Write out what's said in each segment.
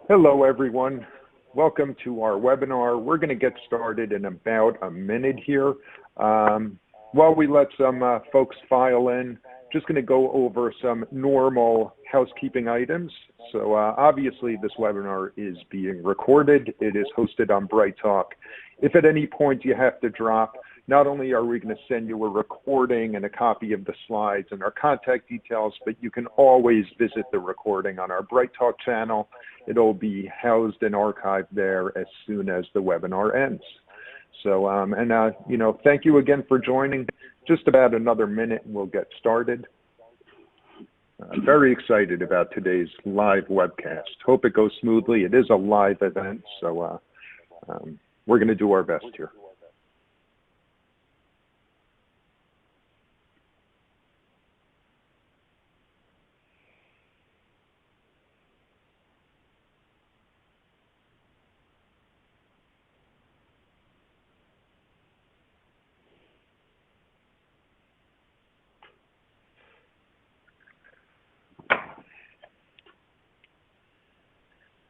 Hello, everyone. Welcome to our webinar. We're going to get started in about a minute here. While we let some folks file in, just going to go over some normal housekeeping items. So obviously this webinar is being recorded. It is hosted on BrightTalk. If at any point you have to drop, not only are we going to send you a recording and a copy of the slides and our contact details, but you can always visit the recording on our BrightTalk channel. It'll be housed and archived there as soon as the webinar ends. So, thank you again for joining. Just about another minute and we'll get started. Very excited about today's live webcast. Hope it goes smoothly. It is a live event, so we're going to do our best here.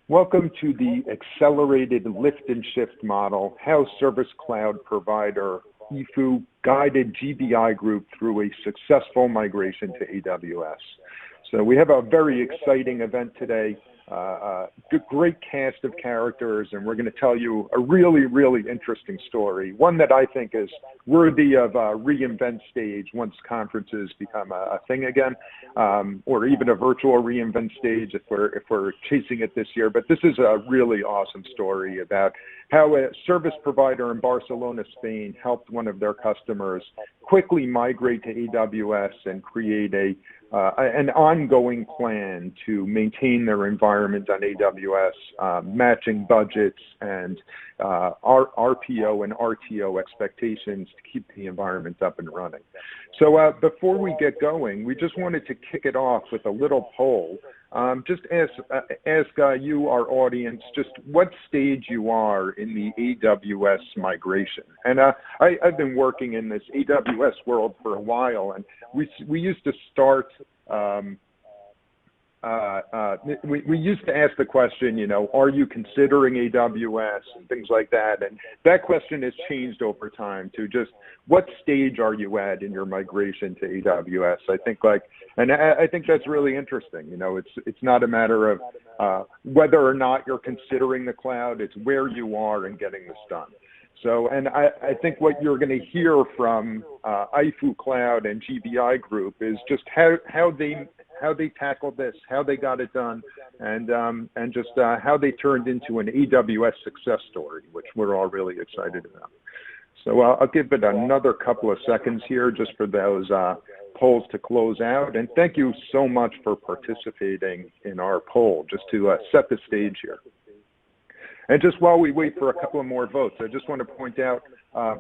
Welcome to the accelerated lift and shift model, how Service Cloud provider iFeu guided GBI Group through a successful migration to AWS. So we have a very exciting event today, great cast of characters, and we're going to tell you a really, really interesting story, one that I think is worthy of a reInvent stage once conferences become a thing again, or even a virtual reInvent stage if we're chasing it this year. But this is a really awesome story about how a service provider in Barcelona, Spain helped one of their customers quickly migrate to AWS and create an ongoing plan to maintain their environment on AWS, matching budgets and RPO and RTO expectations to keep the environment up and running. So before we get going, we just wanted to kick it off with a little poll. Just ask you, our audience, just what stage you are in the AWS migration. And I've been working in this AWS world for a while, and we used to start, we used to ask the question, are you considering AWS and things like that? And that question has changed over time to just what stage are you at in your migration to AWS? I think that's really interesting. It's not a matter of whether or not you're considering the cloud, it's where you are in getting this done. So, and I think what you're going to hear from iFeu Cloud and GBI Group is just how they tackled this, how they got it done, and just how they turned into an AWS success story, which we're all really excited about. So I'll give it another couple of seconds here just for those polls to close out. And thank you so much for participating in our poll, just to set the stage here. And just while we wait for a couple of more votes, I just want to point out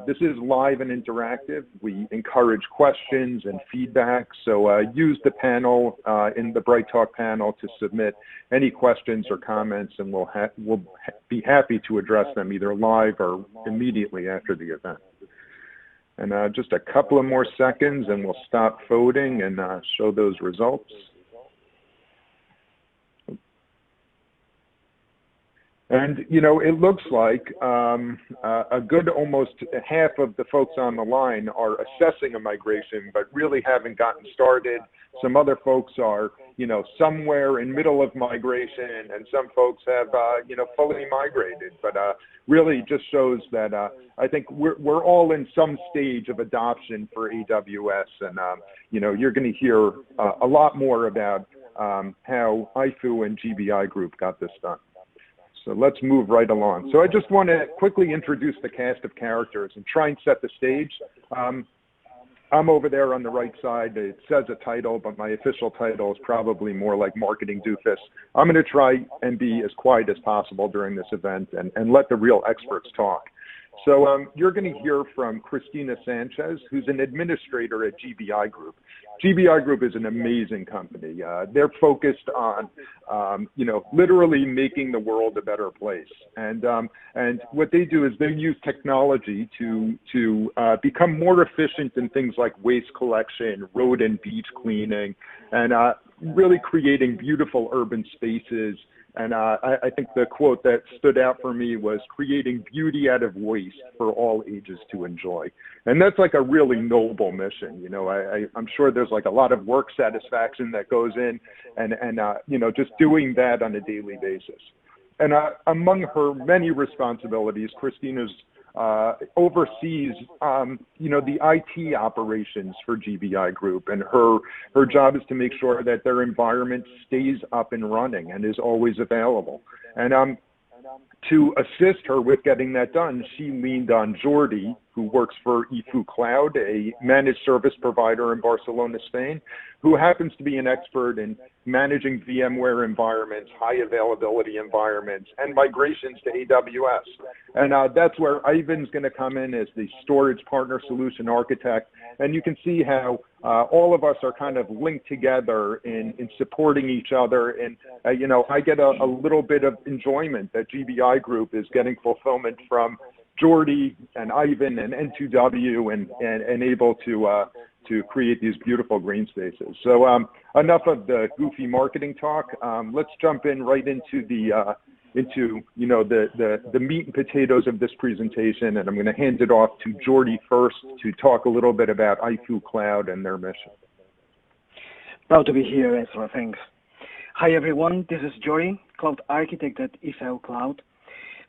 this is live and interactive. We encourage questions and feedback. So use the panel in the BrightTalk panel to submit any questions or comments, and we'll be happy to address them either live or immediately after the event. And just a couple of more seconds, and we'll stop voting and show those results. And, it looks like a good almost half of the folks on the line are assessing a migration, but really haven't gotten started. Some other folks are, somewhere in middle of migration, and some folks have, fully migrated. But really just shows that I think we're all in some stage of adoption for AWS. And, you're going to hear a lot more about how iFeu and GBI Group got this done. So let's move right along. So I just want to quickly introduce the cast of characters and try and set the stage. I'm over there on the right side. It says a title, but my official title is probably more like marketing doofus. I'm going to try and be as quiet as possible during this event and let the real experts talk. So you're going to hear from Christina Sanchez, who's an administrator at GBI Group. GBI Group is an amazing company. They're focused on, literally making the world a better place. And what they do is they use technology to become more efficient in things like waste collection, road and beach cleaning, and really creating beautiful urban spaces And I think the quote that stood out for me was creating beauty out of waste for all ages to enjoy. And that's like a really noble mission. You know, I'm sure there's like a lot of work satisfaction that goes in and you know, just doing that on a daily basis. And among her many responsibilities, Christina's oversees, you know, the IT operations for GBI Group, and her job is to make sure that their environment stays up and running and is always available. And to assist her with getting that done, she leaned on Jordi, who works for iFeu Cloud, a managed service provider in Barcelona, Spain, who happens to be an expert in managing VMware environments, high availability environments, and migrations to AWS. And that's where Ivan's going to come in as the storage partner solution architect. And you can see how all of us are kind of linked together in supporting each other. And, you know, I get a little bit of enjoyment that GBI Group is getting fulfillment from Jordi and Ivan and N2W and able to create these beautiful green spaces. So enough of the goofy marketing talk. Let's jump in right into the you know, the meat and potatoes of this presentation, and I'm going to hand it off to Jordi first to talk a little bit about iFeu Cloud and their mission. Proud to be here, Ezra. Thanks. Hi everyone, this is Jordi, Cloud Architect at iFeu Cloud.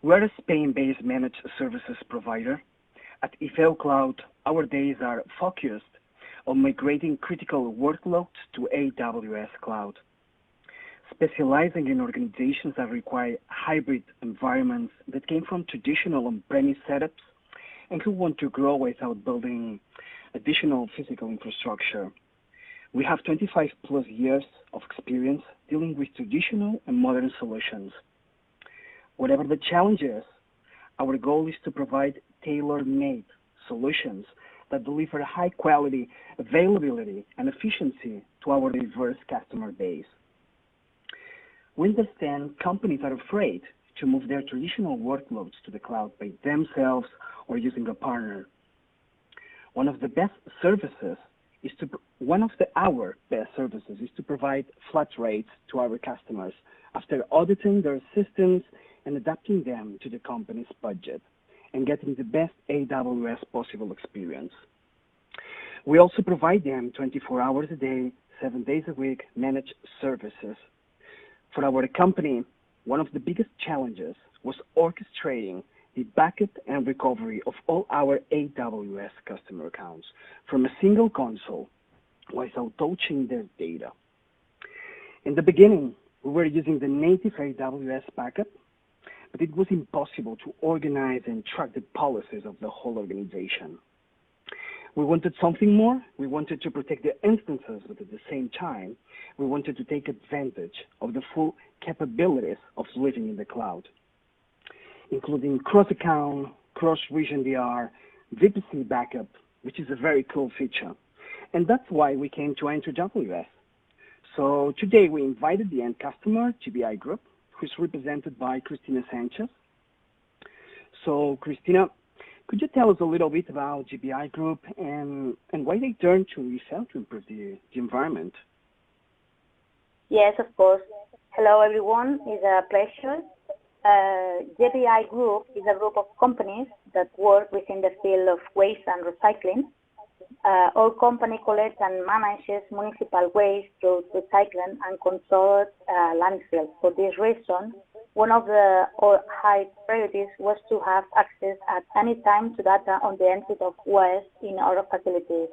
We're a Spain-based managed services provider. At iFeu Cloud, our days are focused on migrating critical workloads to AWS Cloud, specializing in organizations that require hybrid environments that came from traditional on-premise setups and who want to grow without building additional physical infrastructure. We have 25 plus years of experience dealing with traditional and modern solutions. Whatever the challenge is, our goal is to provide tailor-made solutions that deliver high quality, availability, and efficiency to our diverse customer base. We understand companies are afraid to move their traditional workloads to the cloud by themselves or using a partner. One of our best services is to provide flat rates to our customers after auditing their systems and adapting them to the company's budget and getting the best AWS possible experience. We also provide them 24 hours a day, 7 days a week managed services. For our company, one of the biggest challenges was orchestrating the backup and recovery of all our AWS customer accounts from a single console without touching their data. In the beginning, we were using the native AWS backup, but it was impossible to organize and track the policies of the whole organization. We wanted something more. We wanted to protect the instances, but at the same time, we wanted to take advantage of the full capabilities of living in the cloud, including cross-account, cross-region DR, VPC backup, which is a very cool feature. And that's why we came to N2WS. So today we invited the end customer, GBI Group, who's represented by Christina Sanchez. So Christina, could you tell us a little bit about GBI Group and why they turned to iFeu to improve the environment? Yes, of course. Hello, everyone. It's a pleasure. GBI Group is a group of companies that work within the field of waste and recycling. Our company collects and manages municipal waste through recycling and controls landfills. For this reason, one of our high priorities was to have access at any time to data on the N2WS in our facilities.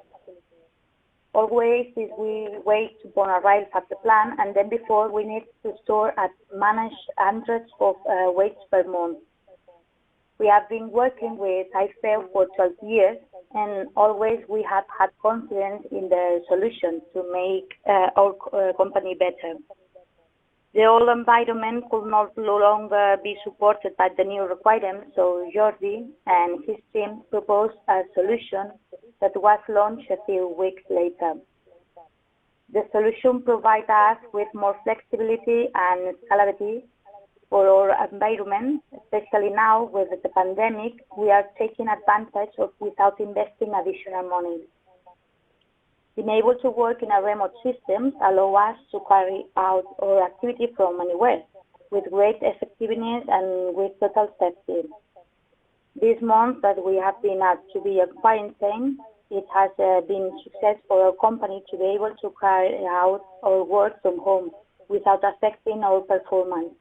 All waste is we wait upon arrival at the plant, and then before we need to store and manage hundreds of waste per month. We have been working with iFeu for 12 years, and always we have had confidence in the solution to make our company better. The old environment could no longer be supported by the new requirements, so Jordi and his team proposed a solution that was launched a few weeks later. The solution provides us with more flexibility and scalability for our environment, especially now with the pandemic. We are taking advantage of without investing additional money. Being able to work in a remote system allows us to carry out our activity from anywhere. with great effectiveness and with total safety. This month that we have been asked to be a quarantine, it has been a success for our company to be able to carry out our work from home without affecting our performance.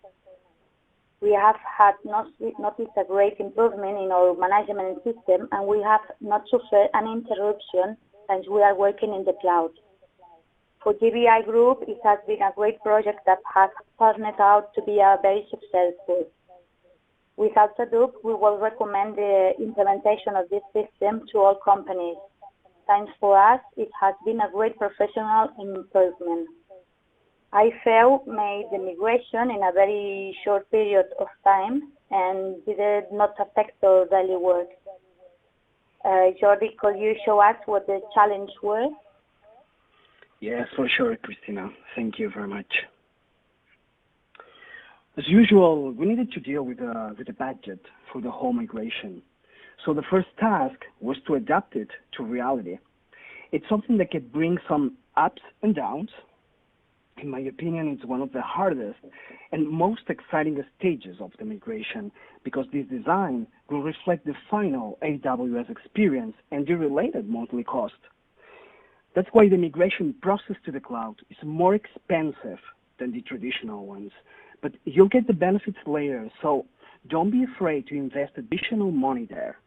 We have had noticed a great improvement in our management system, and we have not suffered an interruption since we are working in the cloud. For GBI Group, it has been a great project that has turned out to be very successful. Without a doubt, we will recommend the implementation of this system to all companies. Thanks for us, it has been a great professional improvement. iFeu made the migration in a very short period of time and did not affect our daily work. Jordi, could you show us what the challenge was? Yes, for sure, Christina. Thank you very much. As usual, we needed to deal with the budget for the whole migration. So the first task was to adapt it to reality. It's something that can bring some ups and downs. In my opinion, it's one of the hardest and most exciting stages of the migration because this design will reflect the final AWS experience and the related monthly cost. That's why the migration process to the cloud is more expensive than the traditional ones, but you'll get the benefits later, so don't be afraid to invest additional money there.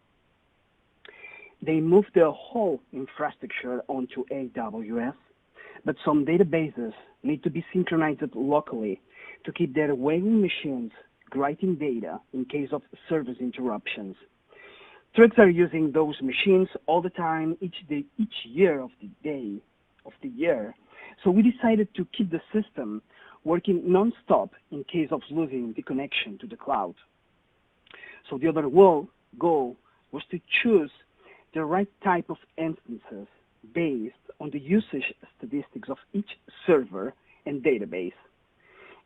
They moved the whole infrastructure onto AWS, but some databases need to be synchronized locally to keep their waiting machines writing data in case of service interruptions. Trucks are using those machines all the time, each year of the year. So we decided to keep the system working non-stop in case of losing the connection to the cloud. So the other goal was to choose the right type of instances based on the usage statistics of each server and database.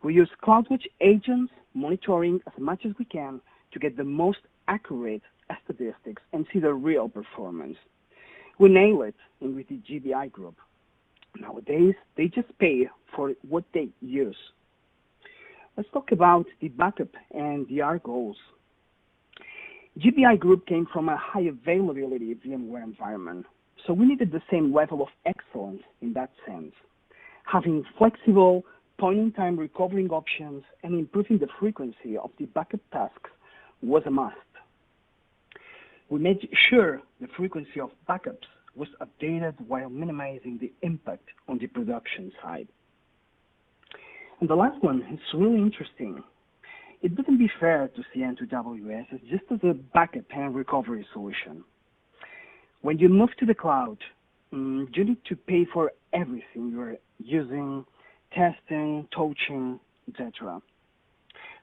We use CloudWatch agents monitoring as much as we can to get the most accurate statistics and see the real performance. We nail it in with the GBI Group. Nowadays, they just pay for what they use. Let's talk about the backup and DR goals. GBI Group came from a high availability VMware environment, so we needed the same level of excellence in that sense. Having flexible point-in-time recovering options and improving the frequency of the backup tasks was a must. We made sure the frequency of backups was updated while minimizing the impact on the production side. And the last one is really interesting. It wouldn't be fair to see N2WS as just as a backup and recovery solution. When you move to the cloud, you need to pay for everything you're using, testing, touching, etc.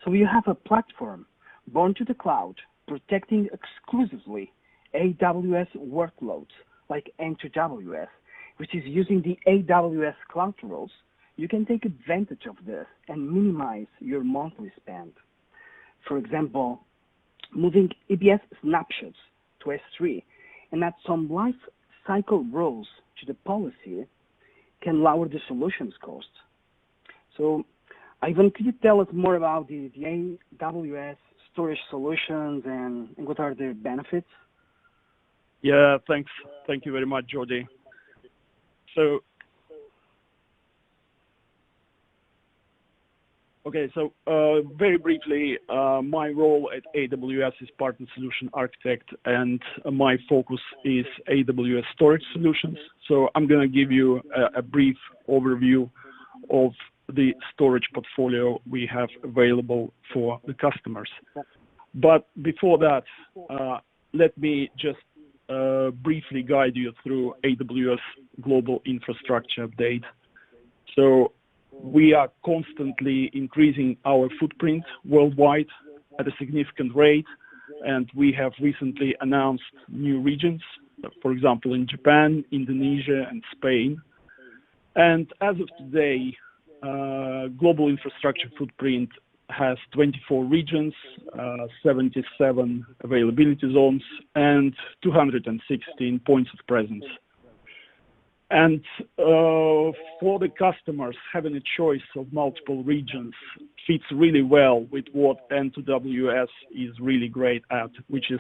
So you have a platform born to the cloud, protecting exclusively AWS workloads like N2WS, which is using the AWS cloud rules. You can take advantage of this and minimize your monthly spend. For example, moving EBS snapshots to S3 and add some life cycle rules to the policy can lower the solutions cost. So, Ivan, could you tell us more about the AWS storage solutions and what are their benefits? Yeah, thanks. Thank you very much, Jordi. So, very briefly, my role at AWS is Partner Solution Architect, and my focus is AWS storage solutions. So I'm going to give you a brief overview of the storage portfolio we have available for the customers. But before that, let me just briefly guide you through AWS Global Infrastructure Update. So we are constantly increasing our footprint worldwide at a significant rate, and we have recently announced new regions, for example, in Japan, Indonesia, and Spain. And as of today, global infrastructure footprint has 24 regions, 77 availability zones, and 216 points of presence. And for the customers, having a choice of multiple regions fits really well with what N2WS is really great at, which is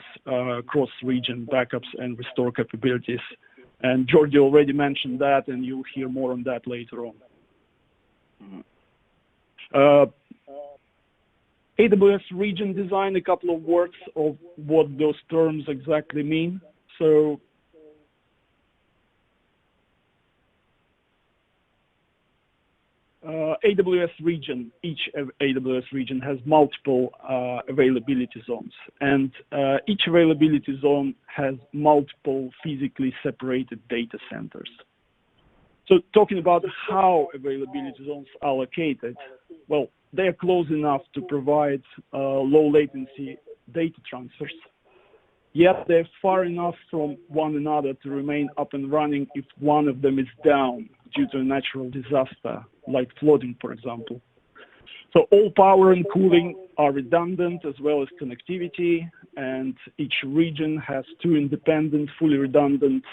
cross-region backups and restore capabilities. And Jordi already mentioned that, and you'll hear more on that later on. AWS region design, a couple of words of what those terms exactly mean. So AWS region, each AWS region has multiple availability zones, and each availability zone has multiple physically separated data centers. So talking about how availability zones are located, well, they are close enough to provide low latency data transfers, yet they're far enough from one another to remain up and running if one of them is down due to a natural disaster, like flooding, for example. So all power and cooling are redundant, as well as connectivity, and each region has two independent, fully redundant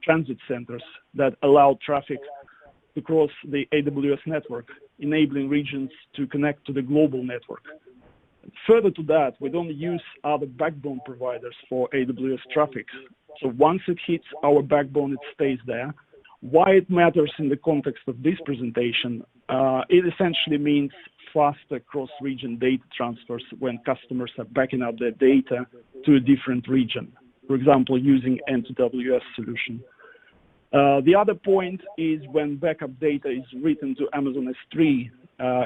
transit centers that allow traffic to cross the AWS network, enabling regions to connect to the global network. Further to that, we don't use other backbone providers for AWS traffic. So once it hits our backbone, it stays there. Why it matters in the context of this presentation, it essentially means faster cross-region data transfers when customers are backing up their data to a different region, for example, using N2WS solution. The other point is when backup data is written to Amazon S3,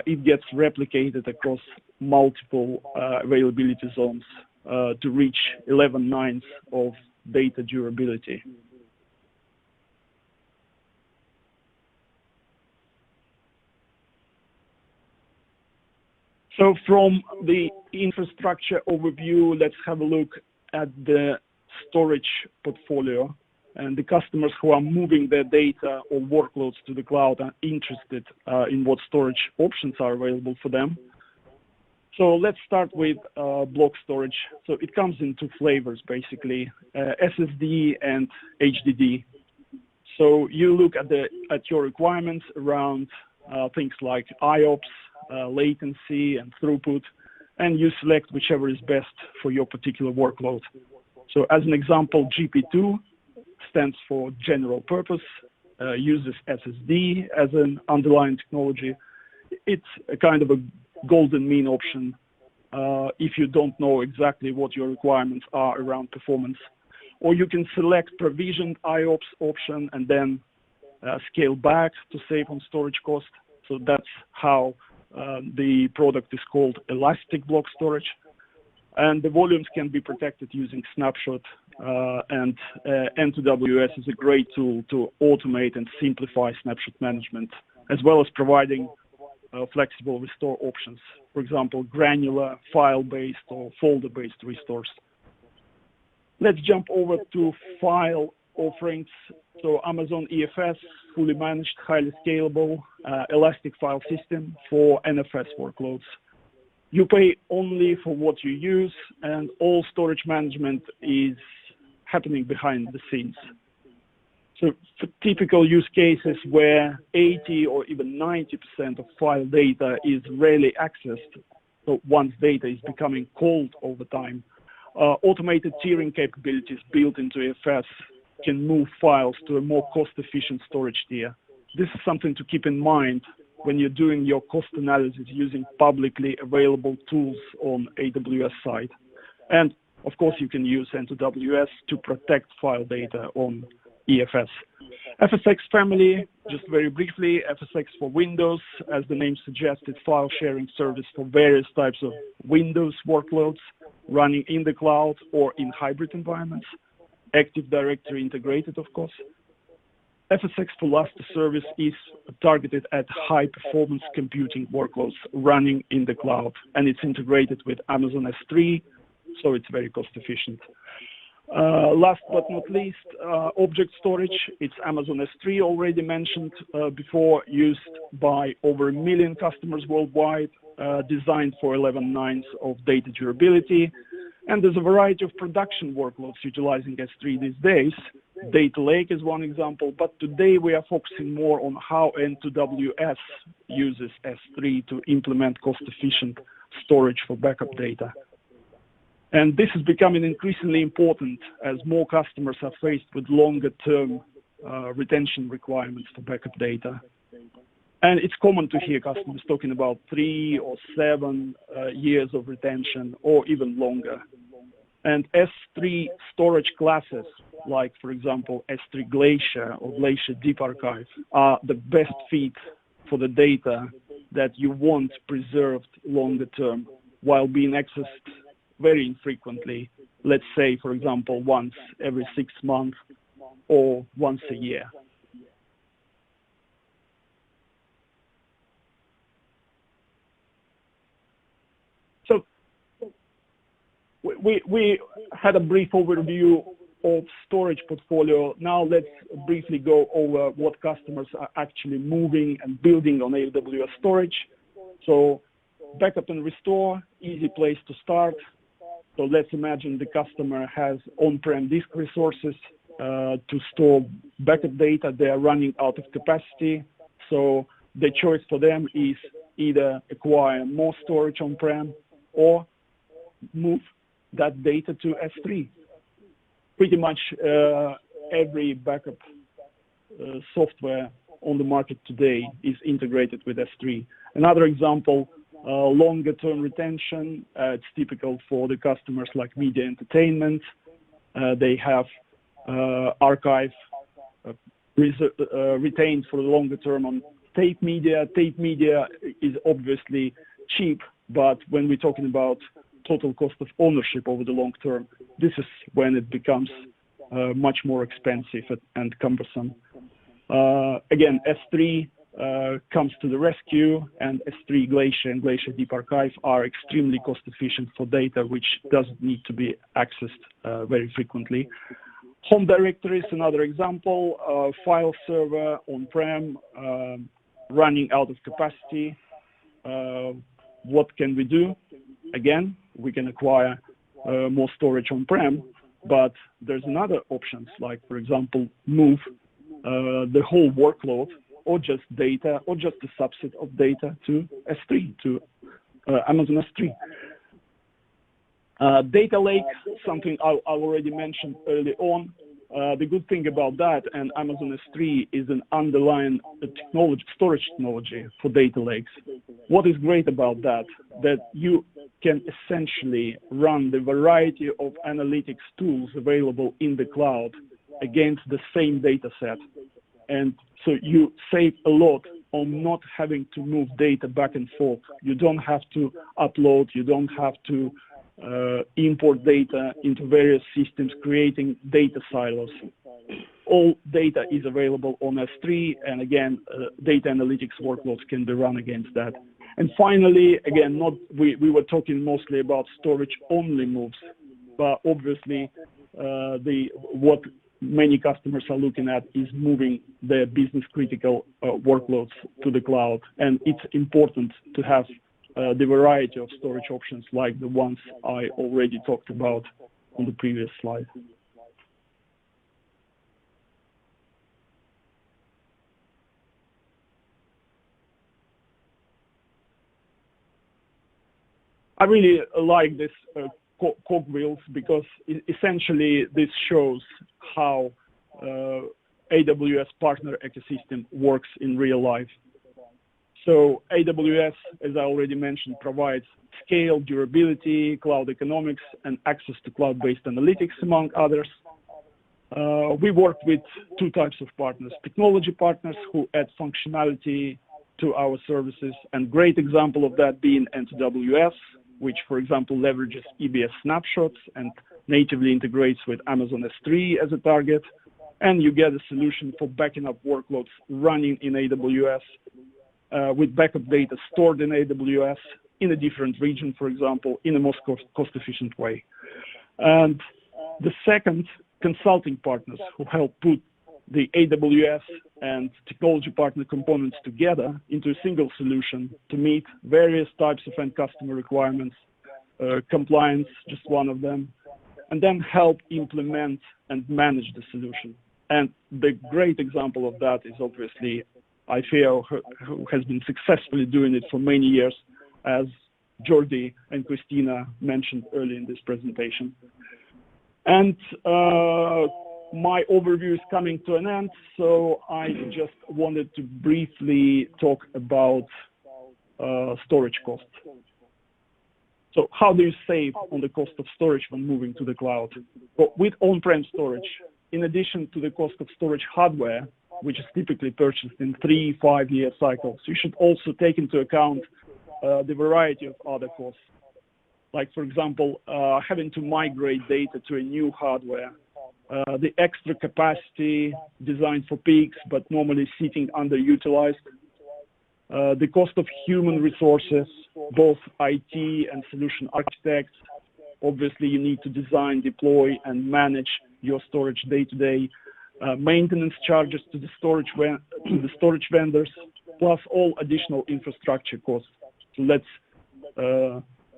it gets replicated across multiple availability zones to reach 11/9 of data durability. So from the infrastructure overview, let's have a look at the storage portfolio. And the customers who are moving their data or workloads to the cloud are interested in what storage options are available for them. So let's start with block storage. So it comes in two flavors, basically, SSD and HDD. So you look at your requirements around things like IOPS, latency, and throughput, and you select whichever is best for your particular workload. So as an example, GP2 stands for general purpose, uses SSD as an underlying technology. It's a kind of a golden mean option if you don't know exactly what your requirements are around performance. Or you can select provisioned IOPS option and then scale back to save on storage cost. So that's how the product is called elastic block storage. And the volumes can be protected using snapshot, and N2WS is a great tool to automate and simplify snapshot management, as well as providing flexible restore options, for example, granular, file-based or folder-based restores. Let's jump over to file offerings. So Amazon EFS, fully managed, highly scalable, elastic file system for NFS workloads. You pay only for what you use, and all storage management is happening behind the scenes. So for typical use cases where 80 or even 90% of file data is rarely accessed, so once data is becoming cold over time, automated tiering capabilities built into EFS can move files to a more cost-efficient storage tier. This is something to keep in mind when you're doing your cost analysis using publicly available tools on AWS side. And of course, you can use N2WS to protect file data on EFS. FSX family, just very briefly, FSX for Windows, as the name suggests, it's file sharing service for various types of Windows workloads running in the cloud or in hybrid environments. Active Directory integrated, of course. FSX for Lustre service is targeted at high-performance computing workloads running in the cloud, and it's integrated with Amazon S3, so it's very cost-efficient. Last but not least, object storage. It's Amazon S3, already mentioned before, used by over 1 million customers worldwide, designed for 11/9 of data durability. And there's a variety of production workloads utilizing S3 these days, Data Lake is one example, but today we are focusing more on how N2WS uses S3 to implement cost-efficient storage for backup data. And this is becoming increasingly important as more customers are faced with longer-term retention requirements for backup data. And it's common to hear customers talking about 3 or 7 years of retention or even longer. And S3 storage classes, like, for example, S3 Glacier or Glacier Deep Archive, are the best fit for the data that you want preserved longer term while being accessed very infrequently, let's say, for example, once every 6 months or once a year. So we had a brief overview of storage portfolio. Now let's briefly go over what customers are actually moving and building on AWS storage. So backup and restore, easy place to start. So let's imagine the customer has on-prem disk resources to store backup data. They are running out of capacity. So the choice for them is either acquire more storage on-prem or move that data to S3. Pretty much every backup software on the market today is integrated with S3. Another example, longer-term retention. It's typical for the customers like media entertainment. They have archive retained for the longer term on tape media. Tape media is obviously cheap, but when we're talking about total cost of ownership over the long term, this is when it becomes much more expensive and cumbersome. Again, S3 comes to the rescue, and S3 Glacier and Glacier Deep Archive are extremely cost efficient for data which doesn't need to be accessed very frequently. Home directory is another example. File server on-prem running out of capacity. What can we do? Again, we can acquire more storage on-prem, but there's another options, like, for example, move the whole workload or just data or just a subset of data to S3, to Amazon S3. Data Lake, something I already mentioned early on. The good thing about that and Amazon S3 is an underlying storage technology for data lakes. What is great about that you can essentially run the variety of analytics tools available in the cloud against the same data set. And so you save a lot on not having to move data back and forth. You don't have to upload, you don't have to import data into various systems, creating data silos. All data is available on S3, and again, data analytics workloads can be run against that. And finally, again, we were talking mostly about storage-only moves, but obviously, what many customers are looking at is moving their business-critical workloads to the cloud, and it's important to have the variety of storage options like the ones I already talked about on the previous slide. I really like this cogwheels because essentially this shows how AWS partner ecosystem works in real life. So AWS, as I already mentioned, provides scale, durability, cloud economics, and access to cloud-based analytics, among others. We work with two types of partners: technology partners who add functionality to our services, and great example of that being N2WS, which, for example, leverages EBS snapshots and natively integrates with Amazon S3 as a target. And you get a solution for backing up workloads running in AWS with backup data stored in AWS in a different region, for example, in a most cost-efficient way. And the second, consulting partners who help put the AWS and technology partner components together into a single solution to meet various types of end customer requirements, compliance, just one of them, and then help implement and manage the solution. And the great example of that is obviously iFeu, who has been successfully doing it for many years, as Jordi and Christina mentioned earlier in this presentation. And my overview is coming to an end, so I just wanted to briefly talk about storage costs. So how do you save on the cost of storage when moving to the cloud? Well, with on-prem storage, in addition to the cost of storage hardware, which is typically purchased in 3-5 year cycles, you should also take into account the variety of other costs. Like, for example, having to migrate data to a new hardware, the extra capacity designed for peaks, but normally sitting underutilized, the cost of human resources, both IT and solution architects. Obviously, you need to design, deploy, and manage your storage day-to-day. Maintenance charges to the storage vendors, plus all additional infrastructure costs. So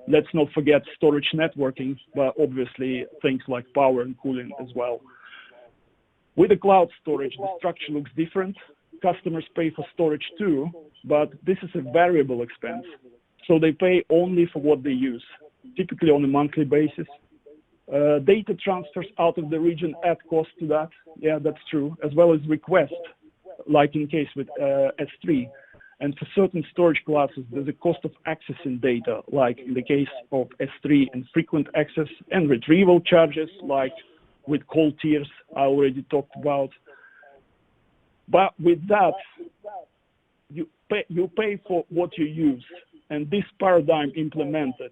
let's not forget storage networking, but obviously things like power and cooling as well. With the cloud storage, the structure looks different. Customers pay for storage too, but this is a variable expense. So they pay only for what they use, typically on a monthly basis. Data transfers out of the region add cost to that. Yeah, that's true, as well as requests, like in case with S3. And for certain storage classes, there's a cost of accessing data, like in the case of S3 and frequent access, and retrieval charges, like with cold tiers I already talked about. But with that, you pay for what you use. And this paradigm implemented,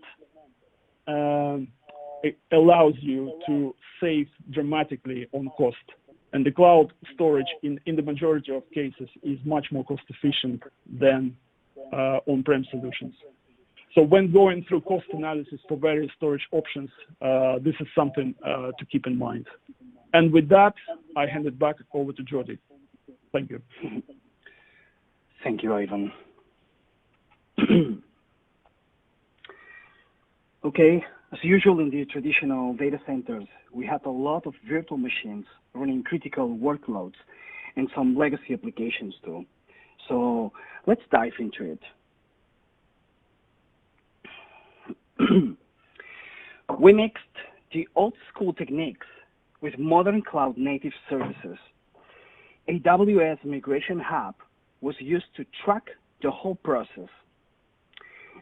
it allows you to save dramatically on cost. And the cloud storage in the majority of cases is much more cost efficient than on-prem solutions. So when going through cost analysis for various storage options, this is something to keep in mind. And with that, I hand it back over to Jordi. Thank you. Thank you, Ivan. Okay, as usual in the traditional data centers, we have a lot of virtual machines running critical workloads and some legacy applications too. So let's dive into it. We mixed the old school techniques with modern cloud native services. AWS Migration Hub was used to track the whole process.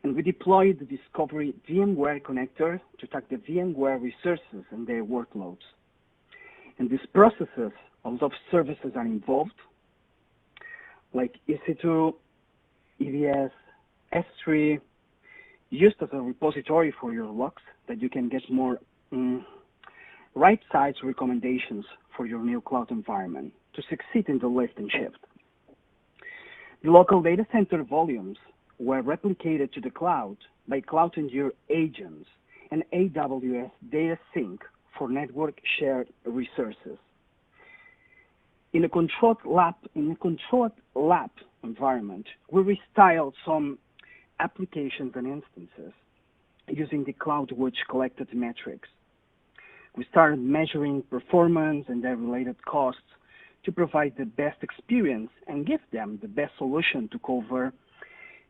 And we deployed the Discovery VMware connector to track the VMware resources and their workloads. In these processes, a lot of services are involved, like EC2, EBS, S3, used as a repository for your logs that you can get more right-size recommendations for your new cloud environment to succeed in the lift and shift. The local data center volumes were replicated to the cloud by Cloud Endure agents and AWS Data Sync for network shared resources. In a controlled lab environment, we restyled some applications and instances using the CloudWatch collected metrics. We started measuring performance and their related costs to provide the best experience and give them the best solution to cover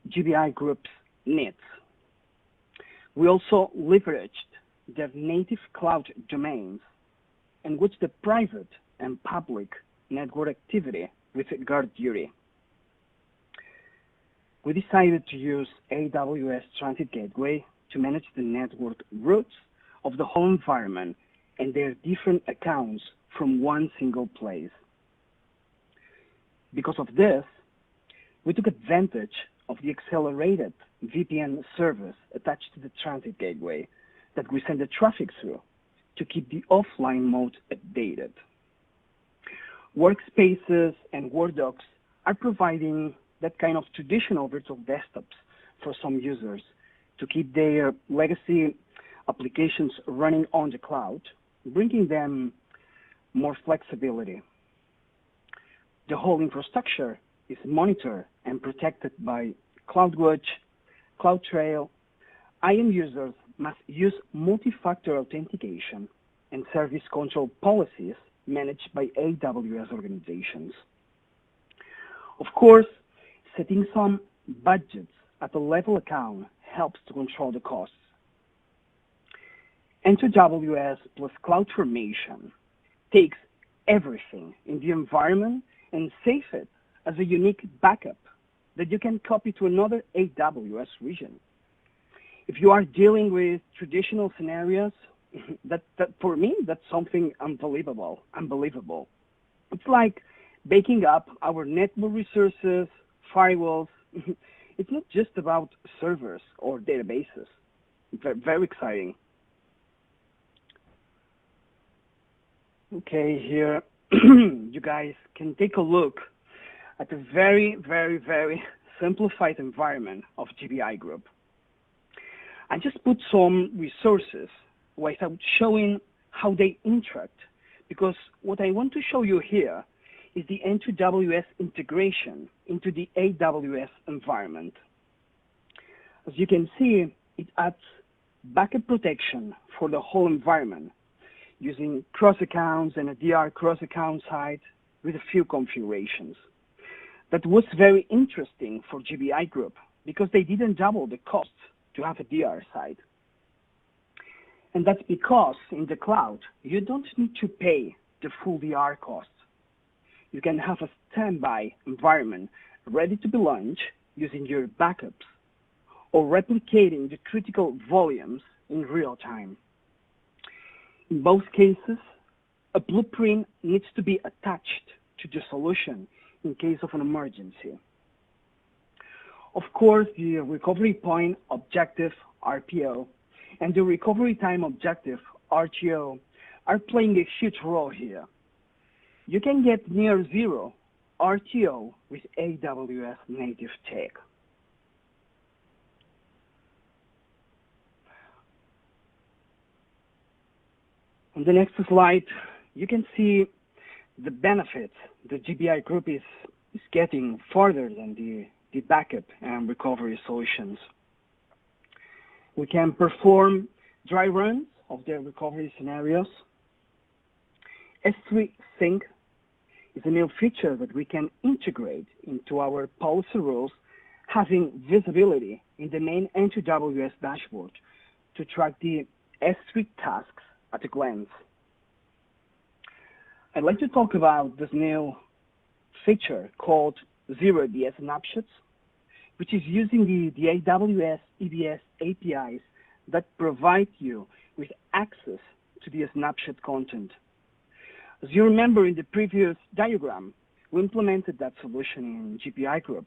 GBI Group's needs. We also leveraged their native cloud domains in which the private and public network activity with guard duty. We decided to use AWS Transit Gateway to manage the network routes of the whole environment and their different accounts from one single place. Because of this, we took advantage of the accelerated VPN service attached to the Transit Gateway that we send the traffic through to keep the offline mode updated. Workspaces and WordDocs are providing that kind of traditional virtual desktops for some users to keep their legacy applications running on the cloud, bringing them more flexibility. The whole infrastructure is monitored and protected by CloudWatch, CloudTrail. IAM users must use multi-factor authentication and service control policies managed by AWS organizations. Of course, setting some budgets at the level account helps to control the costs. N2WS plus CloudFormation takes everything in the environment and saves it as a unique backup that you can copy to another AWS region. If you are dealing with traditional scenarios, that for me, that's something unbelievable. It's like baking up our network resources, firewalls. It's not just about servers or databases. Very exciting. Okay, here you guys can take a look at the very, very, very simplified environment of GBI Group. I just put some resources without showing how they interact, because what I want to show you here is the N2WS integration into the AWS environment. As you can see, it adds backup protection for the whole environment using cross accounts and a DR cross account site with a few configurations. That was very interesting for GBI Group because they didn't double the costs to have a DR site. And that's because in the cloud, you don't need to pay the full DR costs. You can have a standby environment ready to be launched using your backups or replicating the critical volumes in real time. In both cases, a blueprint needs to be attached to the solution in case of an emergency. Of course, the recovery point objective, RPO, and the recovery time objective, RTO, are playing a huge role here. You can get near zero RTO with AWS native tech. On the next slide, you can see the benefits the GBI Group is getting further than the backup and recovery solutions. We can perform dry runs of the recovery scenarios. S3 Sync is a new feature that we can integrate into our policy rules, having visibility in the main N2WS dashboard to track the S3 tasks at a glance. I'd like to talk about this new feature called Zero DS Snapshots, which is using the AWS EBS APIs that provide you with access to the snapshot content. As you remember in the previous diagram, we implemented that solution in GBI Group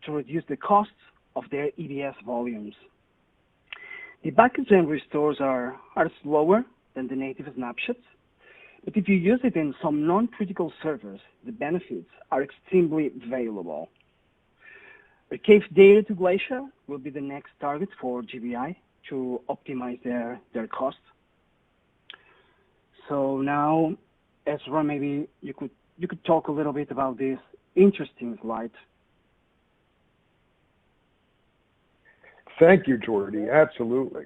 to reduce the costs of their EBS volumes. The backups and restores are slower than the native snapshots, but if you use it in some non-critical servers, the benefits are extremely valuable. Archive data to Glacier will be the next target for GBI to optimize their costs. So now, Ezra, maybe you could talk a little bit about this interesting slide. Thank you, Jordi. Absolutely.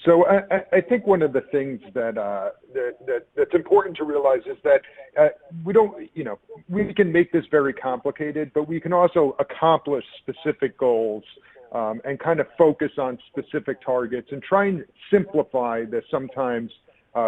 So I think one of the things that's important to realize is that we don't, we can make this very complicated, but we can also accomplish specific goals and kind of focus on specific targets and try and simplify the sometimes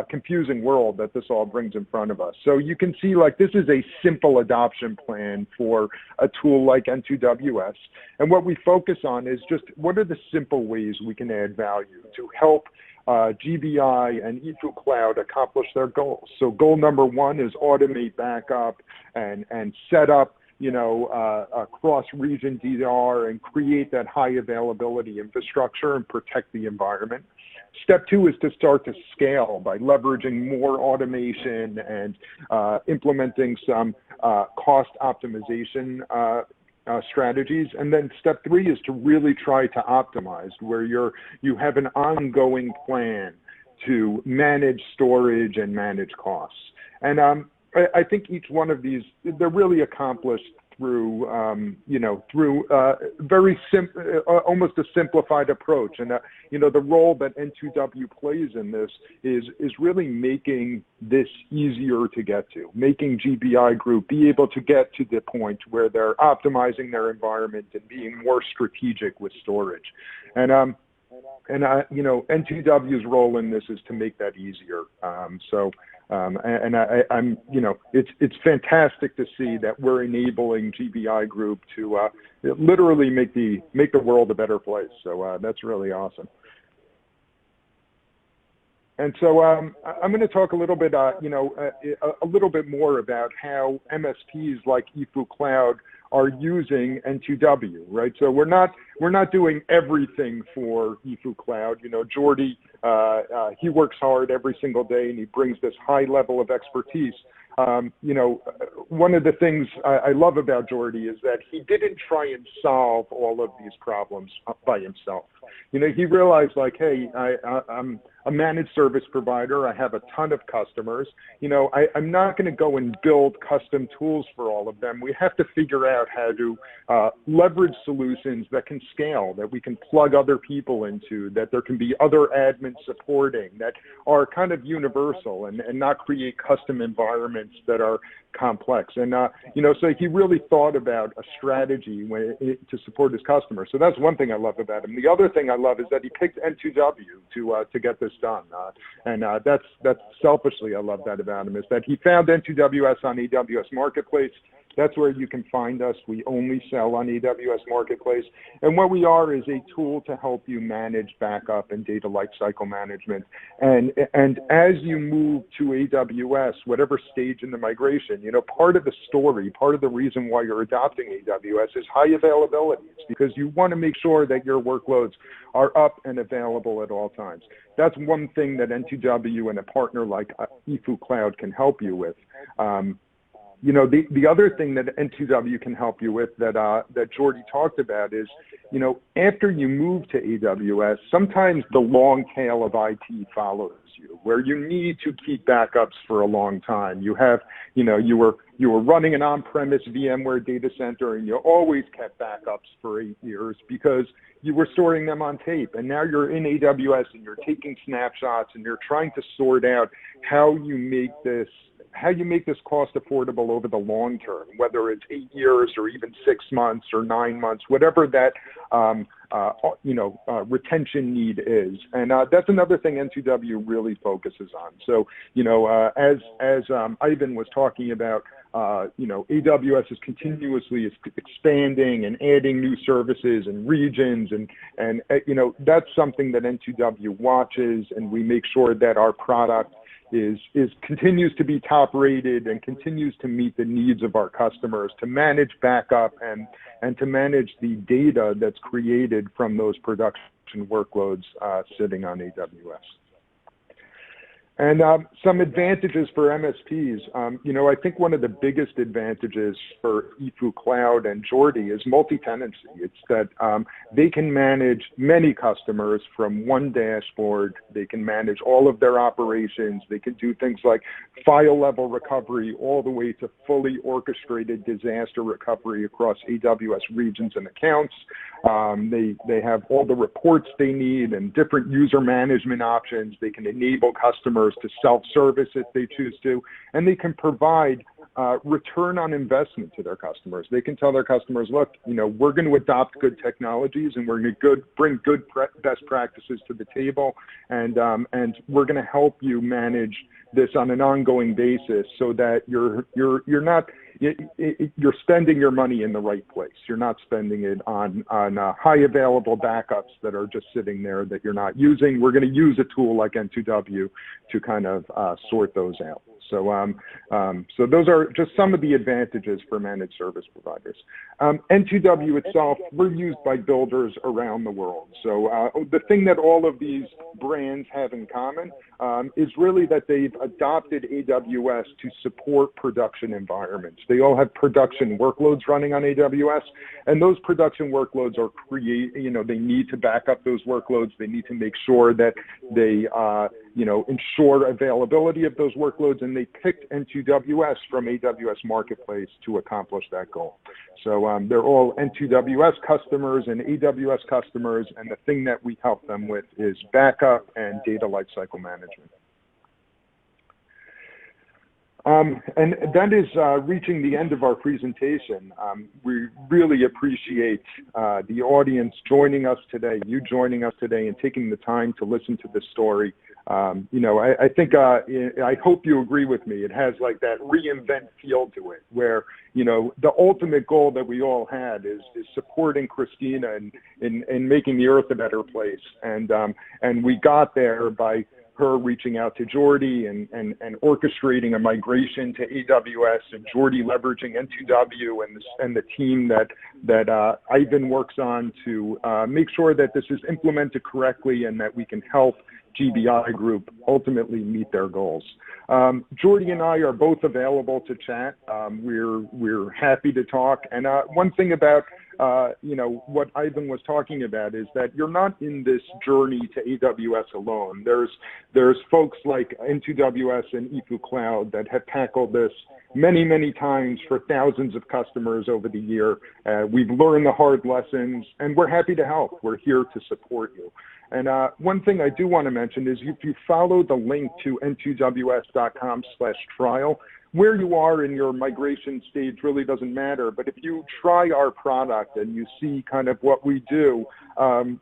confusing world that this all brings in front of us. So you can see, like, this is a simple adoption plan for a tool like N2WS. And what we focus on is just what are the simple ways we can add value to help GBI and iFeu Cloud accomplish their goals. So goal number one is automate backup and set up a cross-region DR and create that high availability infrastructure and protect the environment. Step two is to start to scale by leveraging more automation and implementing some cost optimization strategies. And then step three is to really try to optimize, where you have an ongoing plan to manage storage and manage costs. And I think each one of these, they're really accomplished through very almost a simplified approach. And the role that N2W plays in this is really making this easier to get to, making GBI Group be able to get to the point where they're optimizing their environment and being more strategic with storage. And N2W's role in this is to make that easier. It's fantastic to see that we're enabling GBI Group to literally make the world a better place. So that's really awesome. And so I'm going to talk a little bit, a little bit more about how MSPs like iFeu Cloud are using N2W, right? So we're not doing everything for iFeu Cloud. Jordy, he works hard every single day, and he brings this high level of expertise. One of the things I love about Jordy is that he didn't try and solve all of these problems by himself. He realized, like, hey, I'm a managed service provider. I have a ton of customers. I'm not going to go and build custom tools for all of them. We have to figure out how to leverage solutions that can scale, that we can plug other people into, that there can be other admins supporting, that are kind of universal and not create custom environments that are complex. And, so he really thought about a strategy to support his customers. So that's one thing I love about him. The other thing I love is that he picked N2W to get this done. That's selfishly, I love that about him, is that he found N2WS on AWS Marketplace. That's where you can find us. We only sell on AWS Marketplace. And what we are is a tool to help you manage backup and data lifecycle management. And as you move to AWS, whatever stage in the migration, part of the story, part of the reason why you're adopting AWS is high availability. It's because you want to make sure that your workloads are up and available at all times. That's one thing that N2W and a partner like iFeu Cloud can help you with. The other thing that N2W can help you with that Jordy talked about is, after you move to AWS, sometimes the long tail of IT follows you, where you need to keep backups for a long time. You have, you were running an on-premise VMware data center, and you always kept backups for 8 years because you were storing them on tape. And now you're in AWS and you're taking snapshots and you're trying to sort out how you make this cost affordable over the long term, whether it's 8 years or even 6 months or 9 months, whatever that retention need is. And that's another thing N2W really focuses on. So, as Ivan was talking about, AWS is continuously expanding and adding new services and regions, and that's something that N2W watches, and we make sure that our product continues to be top rated and continues to meet the needs of our customers, to manage backup and to manage the data that's created from those production workloads sitting on AWS. And some advantages for MSPs. I think one of the biggest advantages for iFeu Cloud and Jordy is multi-tenancy. It's that they can manage many customers from one dashboard. They can manage all of their operations. They can do things like file level recovery all the way to fully orchestrated disaster recovery across AWS regions and accounts. They have all the reports they need and different user management options. They can enable customers to self-service if they choose to, and they can provide return on investment to their customers. They can tell their customers, look, we're going to adopt good technologies and we're going to bring good best practices to the table, and we're going to help you manage this on an ongoing basis so that you're spending your money in the right place. You're not spending it on high available backups that are just sitting there that you're not using. We're going to use a tool like N2W to kind of sort those out. So those are just some of the advantages for managed service providers. N2W itself, we're used by builders around the world. So the thing that all of these brands have in common is really that they've adopted AWS to support production environments. They all have production workloads running on AWS, and those production workloads are they need to back up those workloads. They need to make sure that they, ensure availability of those workloads, and they picked N2WS from AWS Marketplace to accomplish that goal. So they're all N2WS customers and AWS customers, and the thing that we help them with is backup and data lifecycle management. And that is reaching the end of our presentation. We really appreciate the audience joining us today, you joining us today and taking the time to listen to this story. I think, I hope you agree with me. It has like that reinvent feel to it where, the ultimate goal that we all had is supporting Christina and making the earth a better place. And we got there by her reaching out to Jordi and orchestrating a migration to AWS, and Jordi leveraging N2W and the team that Ivan works on to make sure that this is implemented correctly and that we can help GBI Group ultimately meet their goals. Jordi and I are both available to chat. We're happy to talk. And one thing about what Ivan was talking about is that you're not in this journey to AWS alone. There's folks like N2WS and iFeu Cloud that have tackled this many, many times for thousands of customers over the year. We've learned the hard lessons, and we're happy to help. We're here to support you. And one thing I do want to mention is if you follow the link to n2ws.com/trial, where you are in your migration stage really doesn't matter. But if you try our product and you see kind of what we do,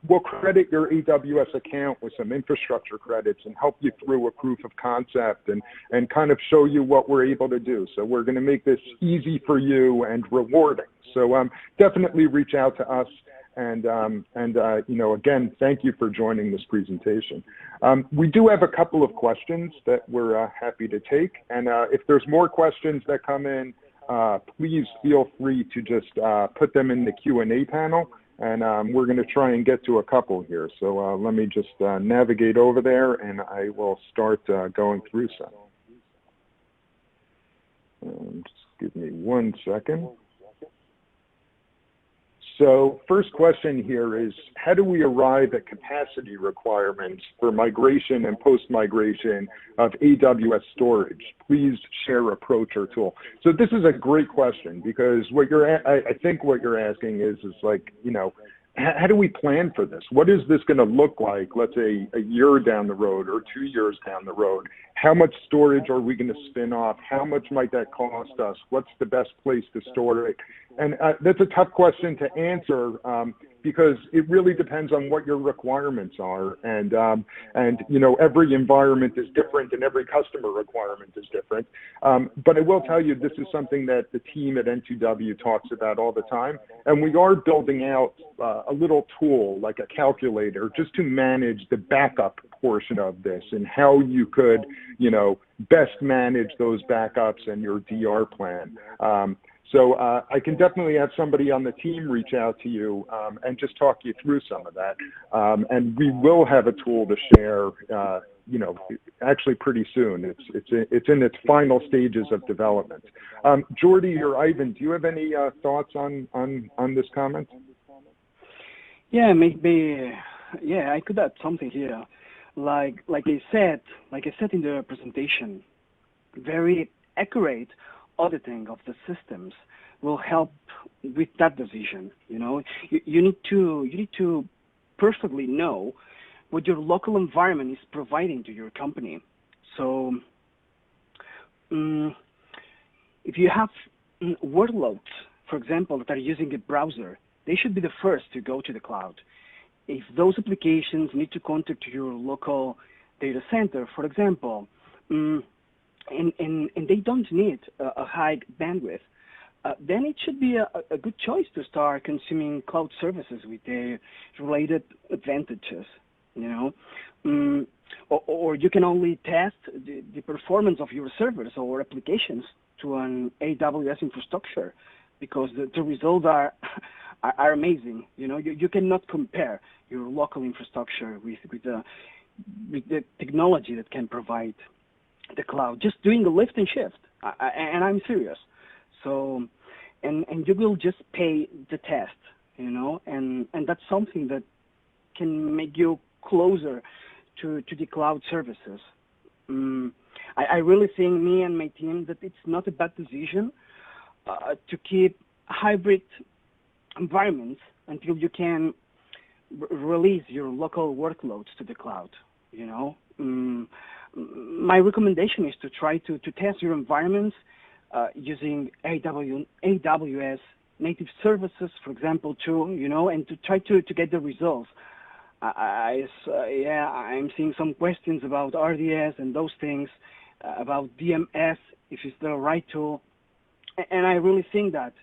we'll credit your AWS account with some infrastructure credits and help you through a proof of concept and kind of show you what we're able to do. So we're going to make this easy for you and rewarding. So definitely reach out to us. And again, thank you for joining this presentation. We do have a couple of questions that we're happy to take. And if there's more questions that come in, please feel free to just put them in the Q&A panel. And we're going to try and get to a couple here. So let me just navigate over there, and I will start going through some. Just give me 1 second. So first question here is, how do we arrive at capacity requirements for migration and post-migration of AWS storage? Please share approach or tool. So this is a great question because I think what you're asking is like, how do we plan for this? What is this going to look like, let's say, a year down the road or 2 years down the road? How much storage are we going to spin off? How much might that cost us? What's the best place to store it? And that's a tough question to answer because it really depends on what your requirements are. And every environment is different and every customer requirement is different. But I will tell you, this is something that the team at N2W talks about all the time. And we are building out a little tool, like a calculator, just to manage the backup portion of this and how you could, best manage those backups and your DR plan. So I can definitely have somebody on the team reach out to you and just talk you through some of that. And we will have a tool to share, actually pretty soon. It's in its final stages of development. Jordi or Ivan, do you have any thoughts on this comment? Yeah, maybe. Yeah, I could add something here. Like I said in the presentation, very accurate auditing of the systems will help with that decision. You need to perfectly know what your local environment is providing to your company. So if you have workloads, for example, that are using a browser, they should be the first to go to the cloud. If those applications need to contact your local data center, for example, and they don't need a high bandwidth, then it should be a good choice to start consuming cloud services with the related advantages, or you can only test the performance of your servers or applications to an AWS infrastructure because the results are amazing. You cannot compare your local infrastructure with the technology that can provide the cloud. Just doing a lift and shift, and I'm serious. So, and you will just pay the test, and that's something that can make you closer to the cloud services. I really think, me and my team, that it's not a bad decision to keep hybrid environments until you can release your local workloads to the cloud. My recommendation is to try to test your environments using AWS native services, for example, too, and to try to get the results. I'm seeing some questions about RDS and those things, about DMS, if it's the right tool. And I really think that,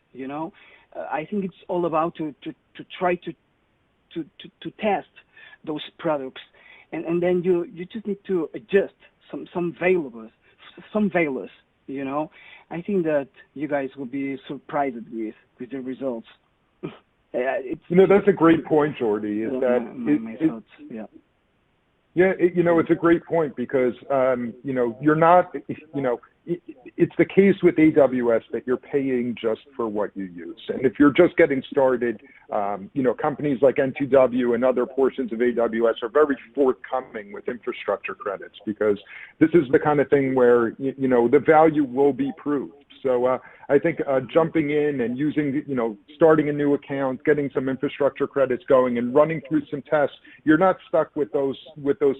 I think it's all about to try to test those products, and then you just need to adjust some values. I think that you guys will be surprised with the results. That's a great point, Jordi. It's a great point because you're not, it's the case with AWS that you're paying just for what you use. And if you're just getting started, companies like N2W and other portions of AWS are very forthcoming with infrastructure credits, because this is the kind of thing where, the value will be proved. So I think jumping in and using, starting a new account, getting some infrastructure credits going and running through some tests, you're not stuck with those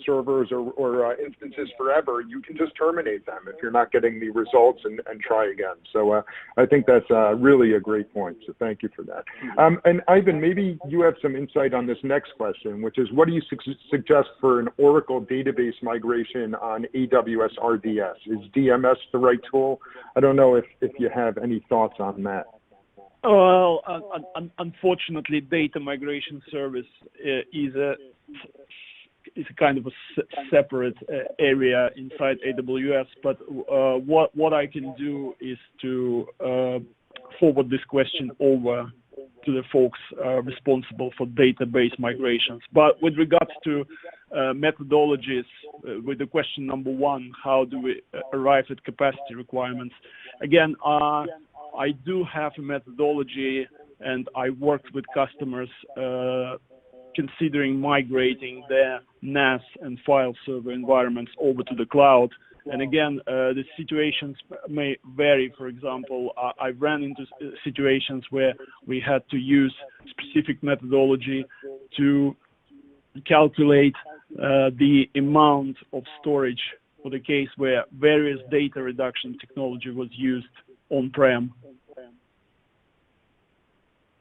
servers or instances forever. You can just terminate them if you're not getting the results and try again. So I think that's really a great point. So thank you for that. And Ivan, maybe you have some insight on this next question, which is, what do you suggest for an Oracle database migration on AWS RDS? Is DMS the right tool? I don't know if you have any thoughts on that. Well, unfortunately, data migration service is a kind of a separate area inside AWS. But what I can do is to forward this question over to the folks responsible for database migrations. But with regards to methodologies, with the question number one, how do we arrive at capacity requirements? Again, I do have a methodology, and I worked with customers considering migrating their NAS and file server environments over to the cloud. And again, the situations may vary. For example, I ran into situations where we had to use specific methodology to calculate the amount of storage for the case where various data reduction technology was used on-prem.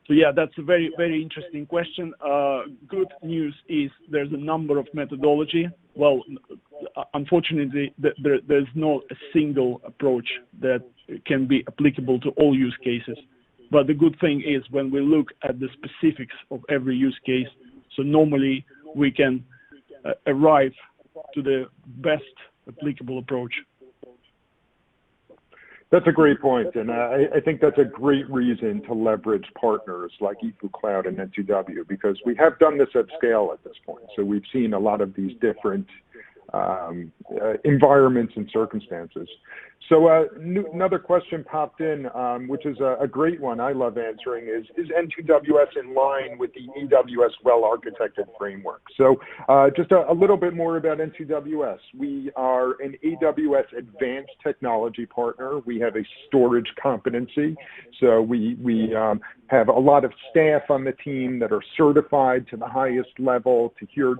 So yeah, that's a very, very interesting question. Good news is there's a number of methodology. Well, unfortunately, there's not a single approach that can be applicable to all use cases. But the good thing is when we look at the specifics of every use case, so normally we can arrive to the best applicable approach. That's a great point, and I think that's a great reason to leverage partners like iFeu Cloud and N2W, because we have done this at scale at this point. So we've seen a lot of these different environments and circumstances. So another question popped in, which is a great one I love answering, is N2WS in line with the AWS well-architected framework? So just a little bit more about N2WS. We are an AWS advanced technology partner. We have a storage competency. So we have a lot of staff on the team that are certified to the highest level here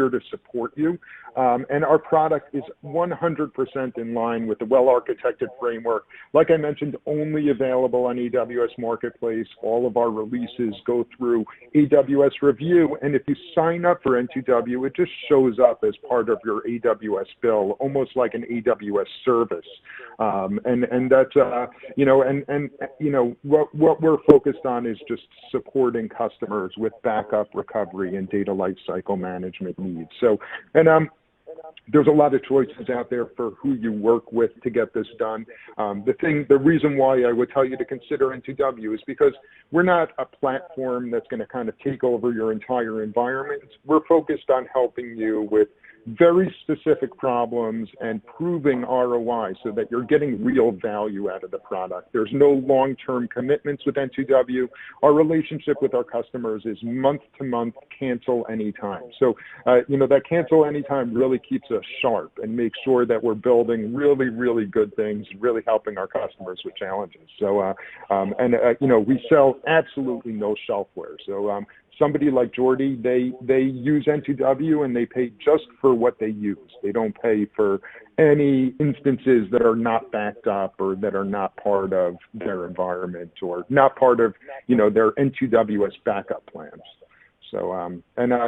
to support you. And our product is 100% in line with the well-architected framework. Like I mentioned, only available on AWS Marketplace. All of our releases go through AWS review. And if you sign up for N2W, it just shows up as part of your AWS bill, almost like an AWS service. And that's, what we're focused on is just supporting customers with backup, recovery, and data lifecycle management needs. So, there's a lot of choices out there for who you work with to get this done. The reason why I would tell you to consider N2W is because we're not a platform that's going to kind of take over your entire environment. We're focused on helping you with very specific problems and proving ROI so that you're getting real value out of the product. There's no long-term commitments with N2W. Our relationship with our customers is month-to-month, cancel anytime. So, that cancel anytime really keeps us sharp and makes sure that we're building really, really good things, really helping our customers with challenges. So, we sell absolutely no shelfware. So, somebody like Jordy, they use N2W and they pay just for what they use. They don't pay for any instances that are not backed up or that are not part of their environment or not part of, their N2WS backup plans. So,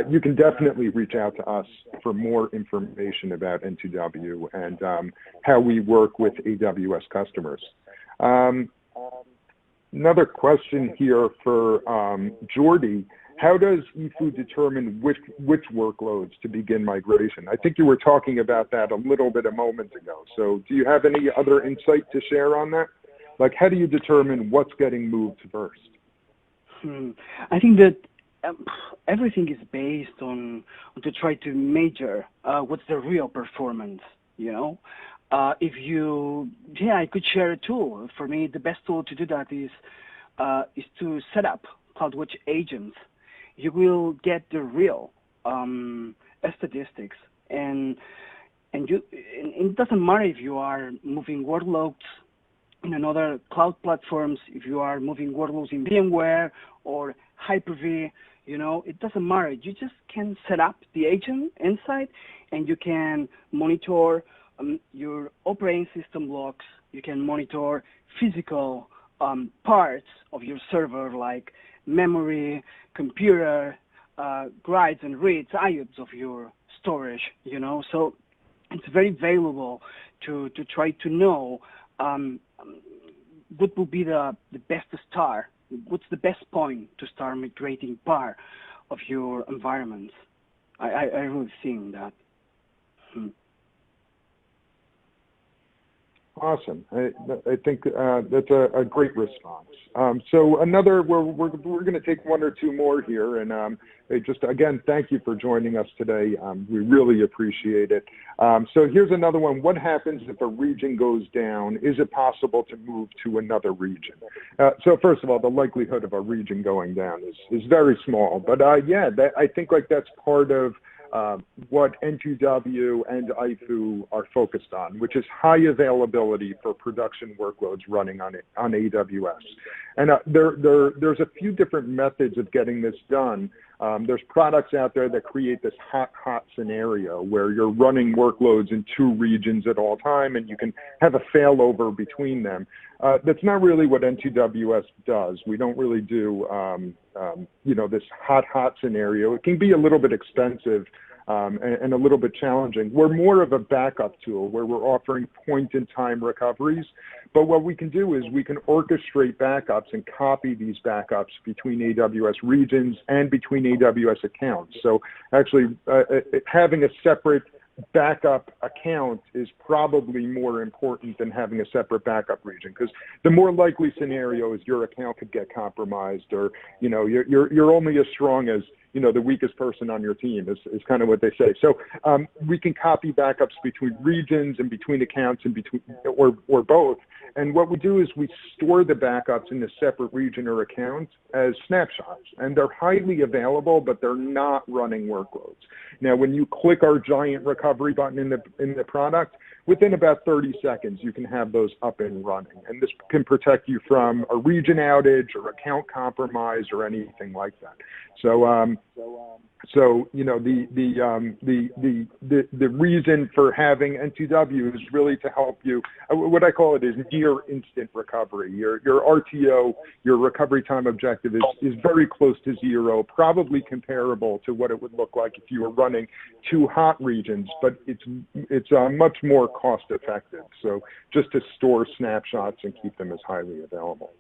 you can definitely reach out to us for more information about N2W and how we work with AWS customers. Another question here for Jordy. How does iFeu determine which workloads to begin migration? I think you were talking about that a little bit a moment ago. So do you have any other insight to share on that? Like, how do you determine what's getting moved first? I think that everything is based on to try to measure what's the real performance, I could share a tool. For me, the best tool to do that is to set up CloudWatch agents. You will get the real statistics, and it doesn't matter if you are moving workloads in another cloud platforms, if you are moving workloads in VMware or Hyper-V, it doesn't matter. You just can set up the agent inside, and you can monitor your operating system logs. You can monitor physical parts of your server like memory, computer, writes and reads, IOPS of your storage, So it's very valuable to try to know what will be the best start, what's the best point to start migrating part of your environments. I really think that. Awesome. I think that's a great response. So we're going to take one or two more here, and just again, thank you for joining us today. We really appreciate it. So here's another one. What happens if a region goes down? Is it possible to move to another region? So first of all, the likelihood of a region going down is very small, but I think that's part of what N2W and iFeu are focused on, which is high availability for production workloads running on AWS. And there's a few different methods of getting this done. There's products out there that create this hot scenario where you're running workloads in two regions at all time, and you can have a failover between them. That's not really what N2WS does. We don't really do, this hot scenario. It can be a little bit expensive and a little bit challenging. We're more of a backup tool where we're offering point-in-time recoveries. But what we can do is we can orchestrate backups and copy these backups between AWS regions and between AWS accounts. So actually having a separate backup account is probably more important than having a separate backup region, because the more likely scenario is your account could get compromised, or you're only as strong as the weakest person on your team is kind of what they say. So we can copy backups between regions and between accounts and between or both. And what we do is we store the backups in a separate region or account as snapshots, and they're highly available, but they're not running workloads. Now, when you click our giant recovery button in the product, within about 30 seconds, you can have those up and running. And this can protect you from a region outage or account compromise or anything like that. So the reason for having N2W is really to help you. What I call it is near instant recovery. Your RTO, your recovery time objective is very close to zero, probably comparable to what it would look like if you were running two hot regions, but it's much more cost effective. So just to store snapshots and keep them as highly available.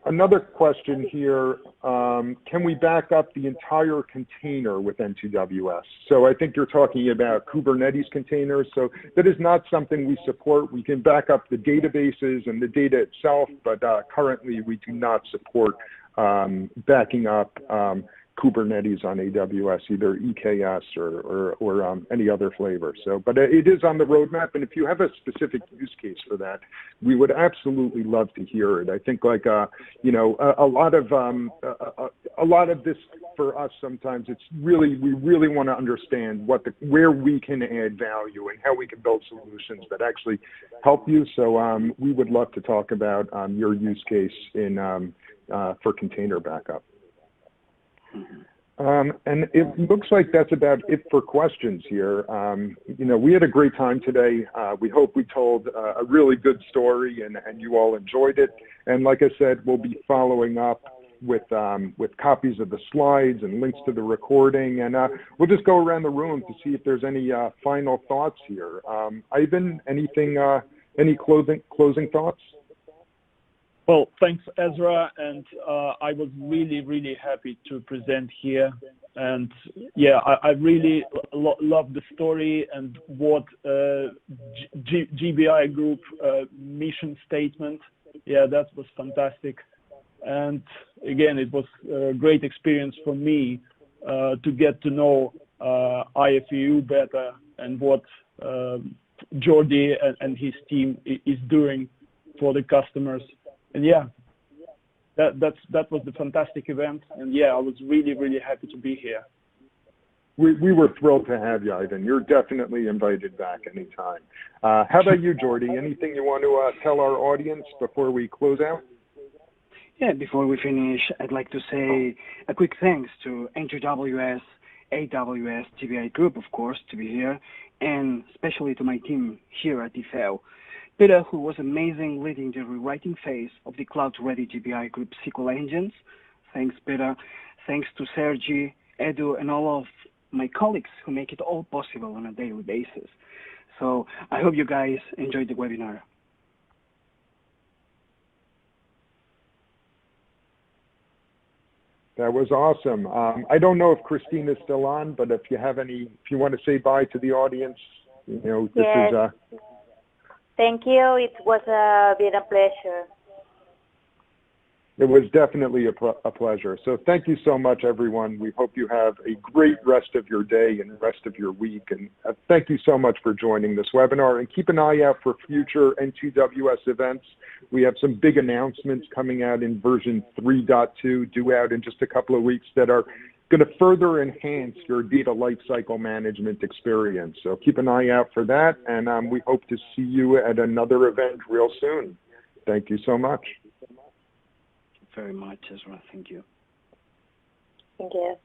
Another question here, can we back up the entire container with N2WS? So I think you're talking about Kubernetes containers. So that is not something we support. We can back up the databases and the data itself, but currently we do not support backing up Kubernetes on AWS, either EKS or any other flavor. So, but it is on the roadmap, and if you have a specific use case for that, we would absolutely love to hear it. I think, like you know, a lot of this for us sometimes we really want to understand where we can add value and how we can build solutions that actually help you. So we would love to talk about your use case for container backup. And it looks like that's about it for questions here. You know, we had a great time today. We hope we told a really good story and you all enjoyed it. And like I said, we'll be following up with copies of the slides and links to the recording. And we'll just go around the room to see if there's any final thoughts here. Ivan, any closing thoughts? Well, thanks, Ezra, and I was really happy to present here. And yeah, I really love the story and what GBI Group mission statement. Yeah, that was fantastic. And again, it was a great experience for me to get to know iFeu better and what Jordi and his team is doing for the customers. And yeah, that was the fantastic event. And yeah, I was really happy to be here. We were thrilled to have you, Ivan. You're definitely invited back anytime. How about you, Jordi? Anything you want to tell our audience before we close out? Yeah, before we finish, I'd like to say a quick thanks to N2WS, AWS, GBI Group, of course, to be here, and especially to my team here at iFeu. Peter, who was amazing leading the rewriting phase of the cloud-ready GBI Group SQL engines. Thanks, Peter. Thanks to Sergi, Edu, and all of my colleagues who make it all possible on a daily basis. So I hope you guys enjoyed the webinar. That was awesome. I don't know if Christine is still on, but if you want to say bye to the audience, you know, this is. Thank you. It was been a pleasure. It was definitely a pleasure. So thank you so much, everyone. We hope you have a great rest of your day and rest of your week. And thank you so much for joining this webinar. And keep an eye out for future N2WS events. We have some big announcements coming out in version 3.2, due out in just a couple of weeks, that are going to further enhance your data lifecycle management experience. So keep an eye out for that. And we hope to see you at another event real soon. Thank you so much. Very much, Ezra. Thank you. Thank you.